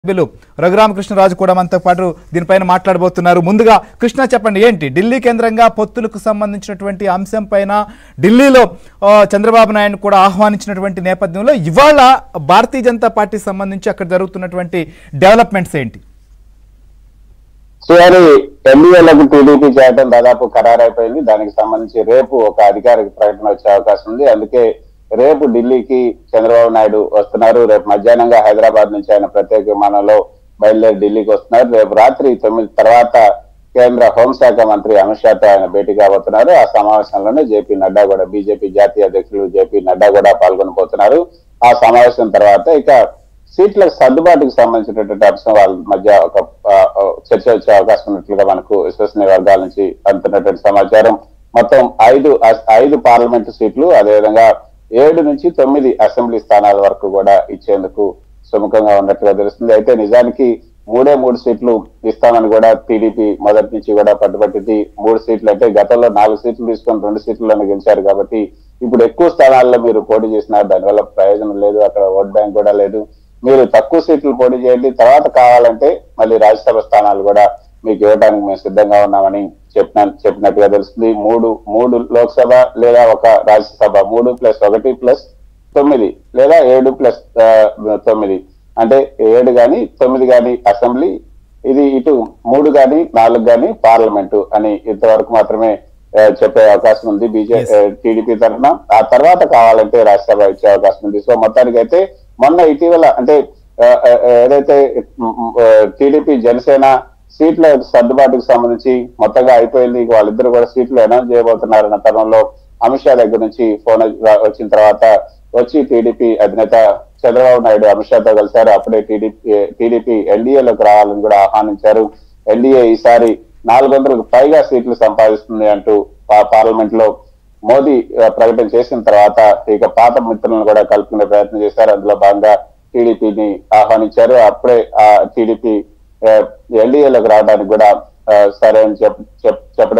సభ్యులు రఘురామకృష్ణరాజు కూడా మనతో పాటు దీనిపైన మాట్లాడబోతున్నారు. ముందుగా కృష్ణ చెప్పండి, ఏంటి ఢిల్లీ కేంద్రంగా పొత్తులకు సంబంధించినటువంటి అంశం పైన ఢిల్లీలో చంద్రబాబు నాయుడు కూడా ఆహ్వానించినటువంటి నేపథ్యంలో ఇవాళ భారతీయ జనతా పార్టీ సంబంధించి అక్కడ జరుగుతున్నటువంటి డెవలప్మెంట్స్ ఏంటి? ఎన్డీఏలకు టీడీపీ చేయడం దాదాపు ఖరారైపోయింది. దానికి సంబంధించి రేపు ఒక అధికారిక ప్రకటన వచ్చే అవకాశం ఉంది. అందుకే రేపు ఢిల్లీకి చంద్రబాబు నాయుడు వస్తున్నారు. రేపు మధ్యాహ్నంగా హైదరాబాద్ నుంచి ఆయన ప్రత్యేక విమానంలో బయలుదేరి ఢిల్లీకి వస్తున్నారు. రేపు రాత్రి 9 తర్వాత కేంద్ర హోంశాఖ మంత్రి అమిత్ షాతో ఆయన భేటీ కాబోతున్నారు. ఆ సమావేశంలోనే జేపీ నడ్డా కూడా, బీజేపీ జాతీయ అధ్యక్షులు జేపీ నడ్డా కూడా పాల్గొనబోతున్నారు. ఆ సమావేశం తర్వాత ఇక సీట్లకు సర్దుబాటుకు సంబంధించినటువంటి అంశం వాళ్ళ మధ్య ఒక చర్చ వచ్చే అవకాశం ఉన్నట్లుగా మనకు విశ్వసనీయ వర్గాల నుంచి అందుతున్నటువంటి సమాచారం. మొత్తం ఐదు పార్లమెంటు సీట్లు, అదేవిధంగా 7 నుంచి 9 అసెంబ్లీ స్థానాల వరకు కూడా ఇచ్చేందుకు సుముఖంగా ఉన్నట్టుగా తెలుస్తుంది. అయితే నిజానికి 3 సీట్లు ఇస్తామని కూడా టీడీపీ మొదటి నుంచి కూడా పట్టుబట్టింది. 3 సీట్లు అంటే గతంలో 4 సీట్లు తీసుకొని 2 సీట్లను గెలిచారు కాబట్టి ఇప్పుడు ఎక్కువ స్థానాల్లో మీరు పోటీ చేసినారు, దానివల్ల ప్రయోజనం లేదు, అక్కడ ఓట్ బ్యాంక్ కూడా లేదు. మీరు తక్కువ సీట్లు పోటీ చేయండి, తర్వాత కావాలంటే మళ్ళీ రాజ్యసభ స్థానాలు కూడా మీకు ఇవ్వడానికి మేము సిద్ధంగా ఉన్నామని చెప్పినట్టుగా తెలుస్తుంది. మూడు లోక్సభ లేదా ఒక రాజ్యసభ, 3+1+9 లేదా 7+9 అంటే 7 గాని 9 గాని అసెంబ్లీ, ఇది ఇటు 3 గాని 4 గాని పార్లమెంటు అని ఇంతవరకు మాత్రమే చెప్పే అవకాశం ఉంది టీడీపీ తరఫున. ఆ తర్వాత కావాలంటే రాజ్యసభ ఇచ్చే అవకాశం ఉంది. సో మొత్తానికి అయితే మొన్న ఇటీవల అంటే ఏదైతే టీడీపీ జనసేన సీట్ల సర్దుబాటుకు సంబంధించి మొత్తంగా అయిపోయింది, వాళ్ళిద్దరు కూడా సీట్లు అనౌన్స్ చేయబోతున్నారన్న తరుణంలో అమిత్ షా దగ్గర నుంచి ఫోన్ వచ్చిన తర్వాత వచ్చి టీడీపీ అధినేత చంద్రబాబు నాయుడు అమిత్ షాతో కలిశారు. అప్పుడే టీడీపీ ఎన్డీఏలోకి రావాలని కూడా ఆహ్వానించారు. ఎన్డీఏ ఈసారి 400కు పైగా సీట్లు సంపాదిస్తుంది అంటూ పార్లమెంట్ లో మోదీ ప్రకటన చేసిన తర్వాత ఇక పాత మిత్రులను కూడా కలుపుకునే ప్రయత్నం చేశారు. అందులో భాగంగా టీడీపీని ఆహ్వానించారు. అప్పుడే ఆ టీడీపీ ఎన్డీఏలోకి రావడానికి కూడా సరే అని చెప్పడం